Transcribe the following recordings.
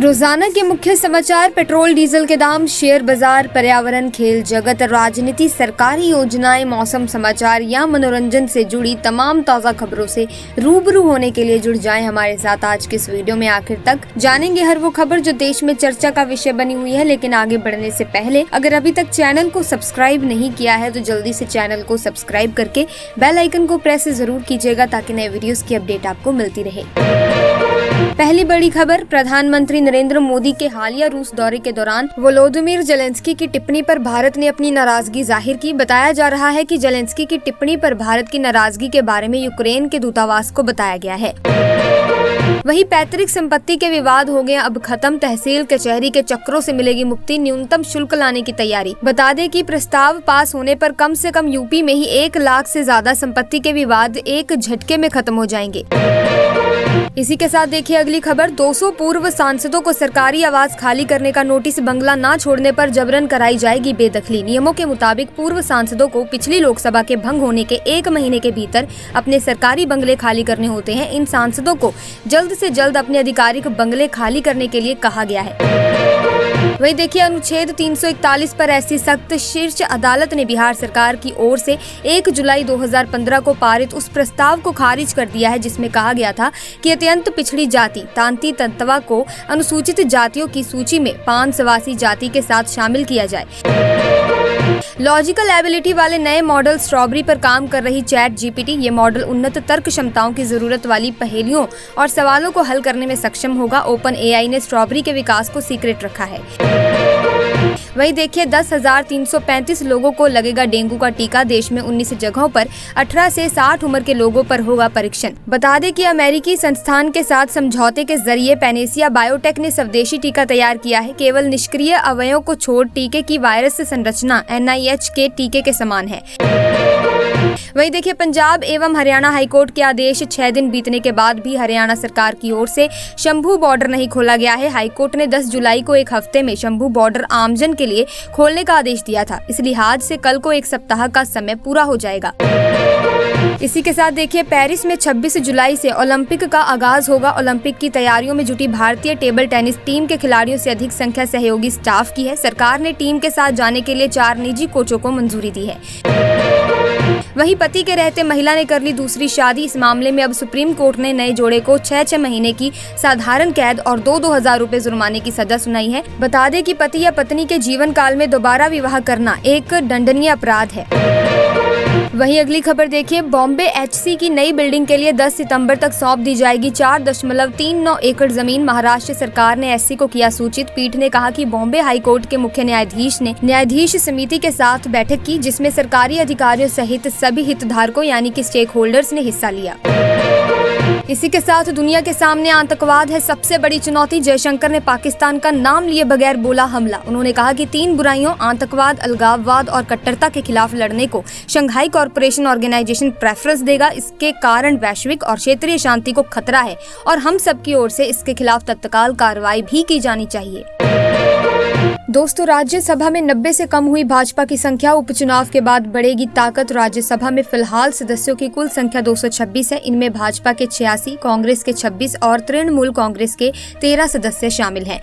रोजाना के मुख्य समाचार, पेट्रोल डीजल के दाम, शेयर बाजार, पर्यावरण, खेल जगत, राजनीति, सरकारी योजनाएं, मौसम समाचार या मनोरंजन से जुड़ी तमाम ताज़ा खबरों से रूबरू होने के लिए जुड़ जाएं हमारे साथ। आज के इस वीडियो में आखिर तक जानेंगे हर वो खबर जो देश में चर्चा का विषय बनी हुई है। लेकिन आगे बढ़ने से पहले अगर अभी तक चैनल को सब्सक्राइब नहीं किया है तो जल्दी से चैनल को सब्सक्राइब करके बेल आइकन को प्रेस जरूर कीजिएगा ताकि नए वीडियोस की अपडेट आपको मिलती रहे। पहली बड़ी खबर, प्रधानमंत्री नरेंद्र मोदी के हालिया रूस दौरे के दौरान वोलोदिमीर जेलेंस्की की टिप्पणी पर भारत ने अपनी नाराजगी जाहिर की। बताया जा रहा है कि जेलेंस्की की टिप्पणी पर भारत की नाराजगी के बारे में यूक्रेन के दूतावास को बताया गया है। वहीं पैतृक संपत्ति के विवाद हो गए अब खत्म, तहसील कचहरी के चक्रों से मिलेगी मुक्ति, न्यूनतम शुल्क लाने की तैयारी। बता दें कि प्रस्ताव पास होने पर कम से कम यूपी में ही 1 लाख से ज्यादा संपत्ति के विवाद एक झटके में खत्म हो जाएंगे। इसी के साथ देखिए अगली खबर, 200 पूर्व सांसदों को सरकारी आवास खाली करने का नोटिस, बंगला ना छोड़ने पर जबरन कराई जाएगी बेदखली। नियमों के मुताबिक पूर्व सांसदों को पिछली लोकसभा के भंग होने के 1 महीने के भीतर अपने सरकारी बंगले खाली करने होते हैं। इन सांसदों को जल्द से जल्द अपने आधिकारिक बंगले खाली करने के लिए कहा गया है। वहीं देखिए अनुच्छेद 341 पर ऐसी सख्त, शीर्ष अदालत ने बिहार सरकार की ओर से 1 जुलाई 2015 को पारित उस प्रस्ताव को खारिज कर दिया है जिसमें कहा गया था कि अत्यंत पिछड़ी जाति तांती तंतवा को अनुसूचित जातियों की सूची में पानसवासी जाति के साथ शामिल किया जाए। लॉजिकल एबिलिटी वाले नए मॉडल स्ट्रॉबेरी पर काम कर रही चैट जीपीटी। ये मॉडल उन्नत तर्क क्षमताओं की जरूरत वाली पहेलियों और सवालों को हल करने में सक्षम होगा। ओपन एआई ने स्ट्रॉबेरी के विकास को सीक्रेट रखा है। वहीं देखिए 10,335 लोगों को लगेगा डेंगू का टीका। देश में 19 जगहों पर 18 से 60 उम्र के लोगों पर होगा परीक्षण। बता दें कि अमेरिकी संस्थान के साथ समझौते के जरिए पैनेसिया बायोटेक ने स्वदेशी टीका तैयार किया है। केवल निष्क्रिय अवयवों को छोड़ टीके की वायरस से संरचना NIH के टीके के समान है। वहीं देखिए पंजाब एवं हरियाणा हाईकोर्ट के आदेश, 6 दिन बीतने के बाद भी हरियाणा सरकार की ओर से शंभू बॉर्डर नहीं खोला गया है। हाईकोर्ट ने 10 जुलाई को 1 हफ्ते में शंभू बॉर्डर आमजन के लिए खोलने का आदेश दिया था। इस लिहाज से कल को 1 सप्ताह का समय पूरा हो जाएगा। इसी के साथ देखिए पेरिस में 26 जुलाई से ओलंपिक का आगाज होगा। ओलंपिक की तैयारियों में जुटी भारतीय टेबल टेनिस टीम के खिलाड़ियों से अधिक संख्या सहयोगी स्टाफ की है। सरकार ने टीम के साथ जाने के लिए 4 निजी कोचों को मंजूरी दी है। वहीं पति के रहते महिला ने कर ली दूसरी शादी। इस मामले में अब सुप्रीम कोर्ट ने नए जोड़े को 6 महीने की साधारण कैद और 2-2 हजार रुपए जुर्माने की सजा सुनाई है। बता दें कि पति या पत्नी के जीवन काल में दोबारा विवाह करना एक दंडनीय अपराध है। वहीं अगली खबर देखिए, बॉम्बे HC की नई बिल्डिंग के लिए 10 सितंबर तक सौंप दी जाएगी 4.39 एकड़ जमीन। महाराष्ट्र सरकार ने SC को किया सूचित। पीठ ने कहा कि बॉम्बे हाईकोर्ट के मुख्य न्यायाधीश ने न्यायाधीश समिति के साथ बैठक की जिसमें सरकारी अधिकारियों सहित सभी हितधारकों यानी कि स्टेक होल्डर्स ने हिस्सा लिया। इसी के साथ दुनिया के सामने आतंकवाद है सबसे बड़ी चुनौती। जयशंकर ने पाकिस्तान का नाम लिए बगैर बोला हमला। उन्होंने कहा कि 3 बुराइयों आतंकवाद, अलगाववाद और कट्टरता के खिलाफ लड़ने को शंघाई कॉरपोरेशन ऑर्गेनाइजेशन प्रेफरेंस देगा। इसके कारण वैश्विक और क्षेत्रीय शांति को खतरा है और हम सब की ओर से इसके खिलाफ तत्काल कार्रवाई भी की जानी चाहिए। दोस्तों राज्यसभा में 90 से कम हुई भाजपा की संख्या, उपचुनाव के बाद बढ़ेगी ताकत। राज्यसभा में फिलहाल सदस्यों की कुल संख्या 226 है। इनमें भाजपा के 86, कांग्रेस के 26 और तृणमूल कांग्रेस के 13 सदस्य शामिल हैं।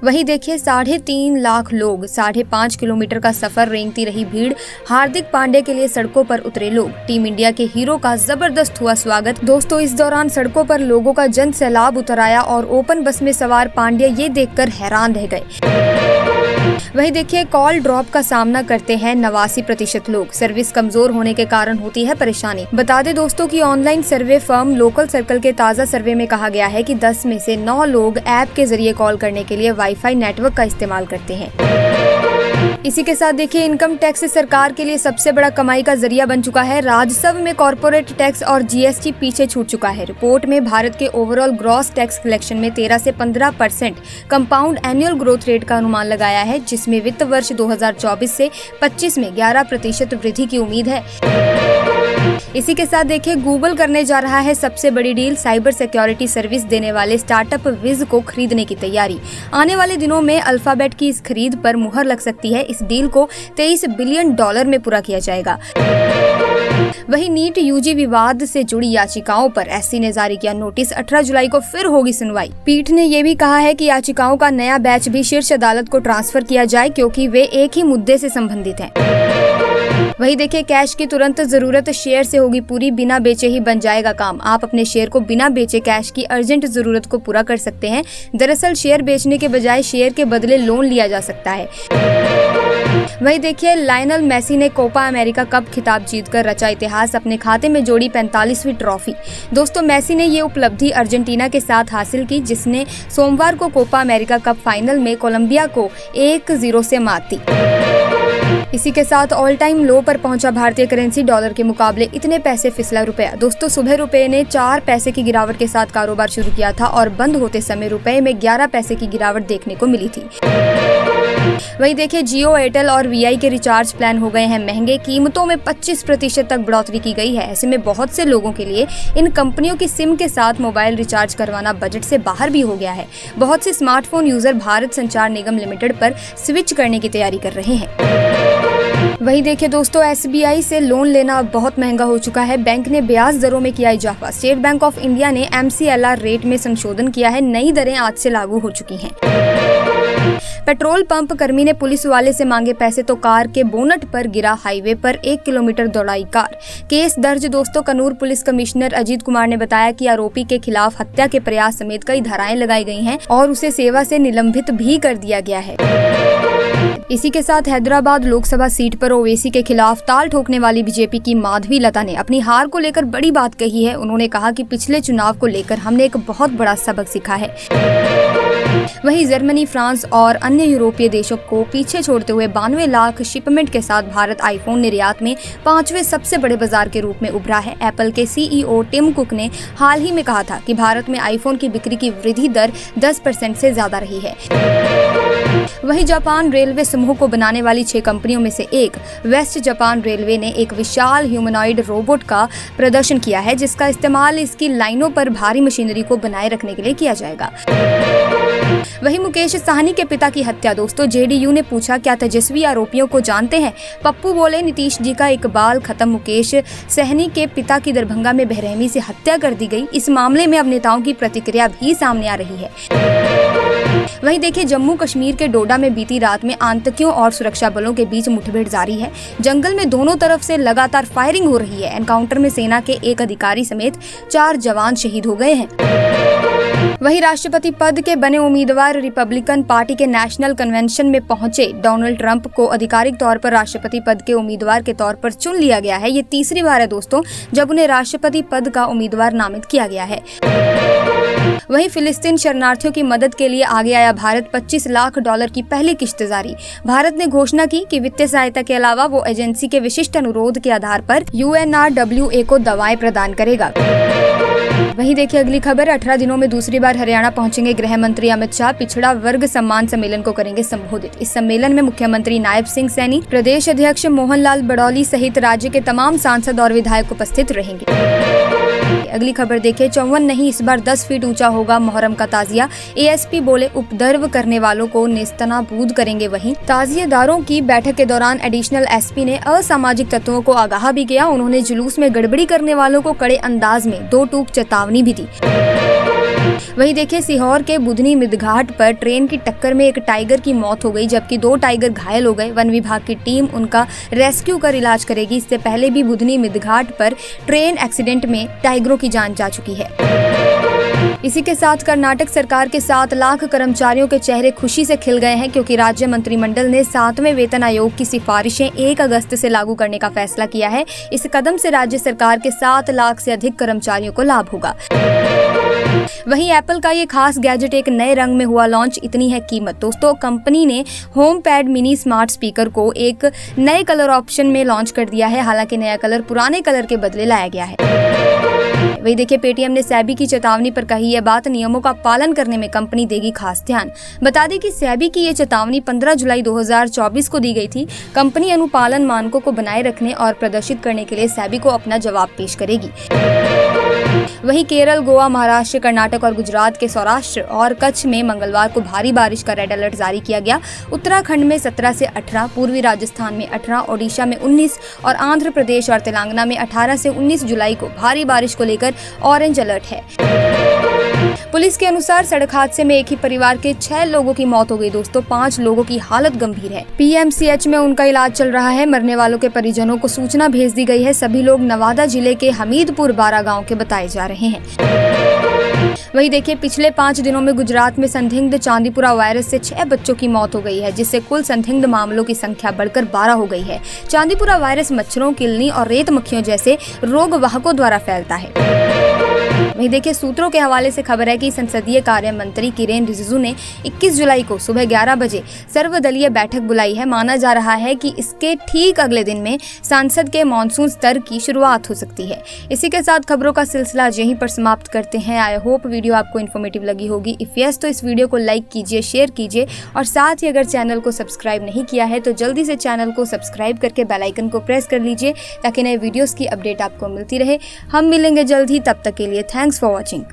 वहीं देखिए 3.5 लाख लोग, 5.5 किलोमीटर का सफर, रेंगती रही भीड़। हार्दिक पांड्या के लिए सड़कों पर उतरे लोग। टीम इंडिया के हीरो का जबरदस्त हुआ स्वागत। दोस्तों इस दौरान सड़कों पर लोगों का जन सैलाब उतर आया और ओपन बस में सवार पांड्या ये देखकर हैरान रह गए। वहीं देखिए कॉल ड्रॉप का सामना करते हैं 89% लोग। सर्विस कमजोर होने के कारण होती है परेशानी। बता दें दोस्तों कि online survey firm local circle के ताज़ा सर्वे में कहा गया है कि 10 में से 9 लोग ऐप के जरिए कॉल करने के लिए वाईफाई नेटवर्क का इस्तेमाल करते हैं। इसी के साथ देखिए इनकम टैक्स सरकार के लिए सबसे बड़ा कमाई का जरिया बन चुका है। राजस्व में कॉर्पोरेट टैक्स और GST पीछे छूट चुका है। रिपोर्ट में भारत के ओवरऑल ग्रॉस टैक्स कलेक्शन में 13 से 15% कंपाउंड एनुअल ग्रोथ रेट का अनुमान लगाया है, जिसमें वित्त वर्ष 2024 से 25 में 11% वृद्धि की उम्मीद है। इसी के साथ देखिए गूगल करने जा रहा है सबसे बड़ी डील। साइबर सिक्योरिटी सर्विस देने वाले स्टार्टअप विज को खरीदने की तैयारी। आने वाले दिनों में अल्फाबेट की इस खरीद पर मुहर लग सकती है। इस डील को $23 बिलियन में पूरा किया जाएगा। वहीं नीट यूजी विवाद से जुड़ी याचिकाओं पर एससी ने जारी किया नोटिस। 18 जुलाई को फिर होगी सुनवाई। पीठ ने ये भी कहा है कि याचिकाओं का नया बैच भी शीर्ष अदालत को ट्रांसफर किया जाए क्योंकि वे एक ही मुद्दे से संबंधित हैं। वही देखिए, कैश की तुरंत जरूरत शेयर से होगी पूरी, बिना बेचे ही बन जाएगा काम। आप अपने शेयर को बिना बेचे कैश की अर्जेंट जरूरत को पूरा कर सकते हैं। दरअसल शेयर बेचने के बजाय शेयर के बदले लोन लिया जा सकता है। वही देखिए, लायनल मेसी ने कोपा अमेरिका कप खिताब जीतकर रचा इतिहास, अपने खाते में जोड़ी 45वीं ट्रॉफी। दोस्तों, मेसी ने ये उपलब्धि अर्जेंटीना के साथ हासिल की, जिसने सोमवार को कोपा अमेरिका कप फाइनल में कोलंबिया को 1-0 से मात दी। इसी के साथ ऑल टाइम लो पर पहुंचा भारतीय करेंसी। डॉलर के मुकाबले इतने पैसे फिसला रुपया। दोस्तों, सुबह रुपए ने 4 पैसे की गिरावट के साथ कारोबार शुरू किया था और बंद होते समय रुपए में 11 पैसे की गिरावट देखने को मिली थी। वही देखिए, जियो, एयरटेल और वीआई के रिचार्ज प्लान हो गए हैं महंगे। कीमतों में 25% तक बढ़ोतरी की गई है। ऐसे में बहुत से लोगों के लिए इन कंपनियों की सिम के साथ मोबाइल रिचार्ज करवाना बजट से बाहर भी हो गया है। बहुत से स्मार्टफोन यूजर भारत संचार निगम लिमिटेड पर स्विच करने की तैयारी कर रहे हैं। वही देखिए दोस्तों, एसबीआई से लोन लेना अब बहुत महंगा हो चुका है। बैंक ने ब्याज दरों में किया इजाफा। स्टेट बैंक ऑफ इंडिया ने MCLR रेट में संशोधन किया है। नई दरें आज से लागू हो चुकी हैं। पेट्रोल पंप कर्मी ने पुलिस वाले से मांगे पैसे तो कार के बोनट पर गिरा। हाईवे पर 1 किलोमीटर दौड़ाई कार। केस दर्ज। दोस्तों, कनूर पुलिस कमिश्नर अजीत कुमार ने बताया कि आरोपी के खिलाफ हत्या के प्रयास समेत कई धाराएं लगाई गई हैं और उसे सेवा से निलंबित भी कर दिया गया है। इसी के साथ हैदराबाद लोकसभा सीट पर ओवैसी के खिलाफ ताल ठोकने वाली बीजेपी की माधवी लता ने अपनी हार को लेकर बड़ी बात कही है। उन्होंने कहा कि पिछले चुनाव को लेकर हमने एक बहुत बड़ा सबक सीखा है। वहीं जर्मनी, फ्रांस और अन्य यूरोपीय देशों को पीछे छोड़ते हुए 92 लाख शिपमेंट के साथ भारत आईफोन निर्यात में 5वें सबसे बड़े बाजार के रूप में उभरा है। एप्पल के CEO टिम कुक ने हाल ही में कहा था कि भारत में आईफोन की बिक्री की वृद्धि दर 10% से ज्यादा रही है। वहीं जापान रेलवे समूह को बनाने वाली 6 कंपनियों में से एक वेस्ट जापान रेलवे ने एक विशाल ह्यूमनॉइड रोबोट का प्रदर्शन किया है, जिसका इस्तेमाल इसकी लाइनों पर भारी मशीनरी को बनाए रखने के लिए किया जाएगा। वहीं मुकेश साहनी के पिता की हत्या। दोस्तों, JDU ने पूछा, क्या तेजस्वी आरोपियों को जानते हैं? पप्पू बोले, नीतीश जी का इकबाल खत्म। मुकेश सहनी के पिता की दरभंगा में बेरहमी से हत्या कर दी गई। इस मामले में अब नेताओं की प्रतिक्रिया भी सामने आ रही है। वहीं देखिए, जम्मू कश्मीर के डोडा में बीती रात में आतंकियों और सुरक्षा बलों के बीच मुठभेड़ जारी है। जंगल में दोनों तरफ से लगातार फायरिंग हो रही है। एनकाउंटर में सेना के एक अधिकारी समेत 4 जवान शहीद हो गए हैं। वहीं राष्ट्रपति पद के बने उम्मीदवार रिपब्लिकन पार्टी के नेशनल कन्वेंशन में पहुंचे डोनाल्ड ट्रंप को आधिकारिक तौर पर राष्ट्रपति पद के उम्मीदवार के तौर पर चुन लिया गया है। ये तीसरी बार है दोस्तों जब उन्हें राष्ट्रपति पद का उम्मीदवार नामित किया गया है। वहीं फिलिस्तीन शरणार्थियों की मदद के लिए आगे आया भारत। $25 लाख की पहली किश्त जारी। भारत ने घोषणा की कि वित्तीय सहायता के अलावा वो एजेंसी के विशिष्ट अनुरोध के आधार पर UNRWA को दवाएं प्रदान करेगा। वहीं देखिए अगली खबर, 18 दिनों में दूसरी बार हरियाणा पहुंचेंगे गृह मंत्री अमित शाह। पिछड़ा वर्ग सम्मान सम्मेलन को करेंगे संबोधित। इस सम्मेलन में मुख्यमंत्री नायब सिंह सैनी, प्रदेश अध्यक्ष मोहनलाल बड़ौली सहित राज्य के तमाम सांसद और विधायक उपस्थित रहेंगे। अगली खबर देखिए, 54 नहीं इस बार 10 फीट ऊंचा होगा मुहर्रम का ताजिया। ASP बोले, उपद्रव करने वालों को नेस्तनाबूद करेंगे। वहीं ताजिएदारों की बैठक के दौरान एडिशनल SP ने असामाजिक तत्वों को आगाह भी किया। उन्होंने जुलूस में गड़बड़ी करने वालों को कड़े अंदाज में 2 टूक चेतावनी भी दी। वहीं देखिए, सीहोर के बुधनी मिदघाट पर ट्रेन की टक्कर में एक टाइगर की मौत हो गई, जबकि 2 टाइगर घायल हो गए। वन विभाग की टीम उनका रेस्क्यू कर इलाज करेगी। इससे पहले भी बुधनी मिदघाट पर ट्रेन एक्सीडेंट में टाइगरों की जान जा चुकी है। इसी के साथ कर्नाटक सरकार के 7 लाख कर्मचारियों के चेहरे खुशी से खिल गए हैं, क्योंकि राज्य मंत्रिमंडल ने 7वें वेतन आयोग की सिफारिशें 1 अगस्त से लागू करने का फैसला किया है। इस कदम से राज्य सरकार के 7 लाख से अधिक कर्मचारियों को लाभ होगा। वहीं एप्पल का ये खास गैजेट एक नए रंग में हुआ लॉन्च। इतनी है कीमत। दोस्तों, कंपनी ने home pad mini smart speaker को एक नए कलर ऑप्शन में लॉन्च कर दिया है। हालांकि नया कलर पुराने कलर के बदले लाया गया है। वही देखिए पेटीएम ने सेबी की चेतावनी पर कही यह बात, नियमों का पालन करने में कंपनी देगी खास ध्यान। बता दें कि सेबी की ये चेतावनी 15 जुलाई 2024 को दी गई थी। कंपनी अनुपालन मानकों को बनाए रखने और प्रदर्शित करने के लिए सेबी को अपना जवाब पेश करेगी। वहीं केरल, गोवा, महाराष्ट्र, कर्नाटक और गुजरात के सौराष्ट्र और कच्छ में मंगलवार को भारी बारिश का रेड अलर्ट जारी किया गया। उत्तराखंड में 17 से 18, पूर्वी राजस्थान में 18, ओडिशा में 19 और आंध्र प्रदेश और तेलंगाना में 18 से 19 जुलाई को भारी बारिश को लेकर ऑरेंज अलर्ट है। पुलिस के अनुसार सड़क हादसे में एक ही परिवार के 6 लोगों की मौत हो गई। दोस्तों 5 लोगों की हालत गंभीर है। पीएमसीएच में उनका इलाज चल रहा है। मरने वालों के परिजनों को सूचना भेज दी गई है। सभी लोग नवादा जिले के हमीदपुर बारा गांव के बताए जा रहे हैं। वहीं देखिए पिछले 5 दिनों में गुजरात में संदिग्ध चांदीपुरा वायरस से 6 बच्चों की मौत हो गई है, जिससे कुल संदिग्ध मामलों की संख्या बढ़कर 12 हो गई है। चांदीपुरा वायरस मच्छरों, किलनी और रेत मक्खियों जैसे रोग वाहकों द्वारा फैलता है। वहीं देखिए सूत्रों के हवाले से खबर है कि संसदीय कार्य मंत्री किरेन रिजिजू ने 21 जुलाई को सुबह 11 बजे सर्वदलीय बैठक बुलाई है। माना जा रहा है कि इसके ठीक अगले दिन में सांसद के मॉनसून सत्र की शुरुआत हो सकती है। इसी के साथ खबरों का सिलसिला यहीं पर समाप्त करते हैं। आई होप वीडियो आपको इन्फॉर्मेटिव लगी होगी। इफ यस तो इस वीडियो को लाइक कीजिए, शेयर कीजिए और साथ ही अगर चैनल को सब्सक्राइब नहीं किया है तो जल्दी से चैनल को सब्सक्राइब करके बेल आइकन को प्रेस कर लीजिए ताकि नए वीडियोस की अपडेट आपको मिलती रहे। हम मिलेंगे जल्द ही, तब तक के लिए थैंक्स फॉर वॉचिंग।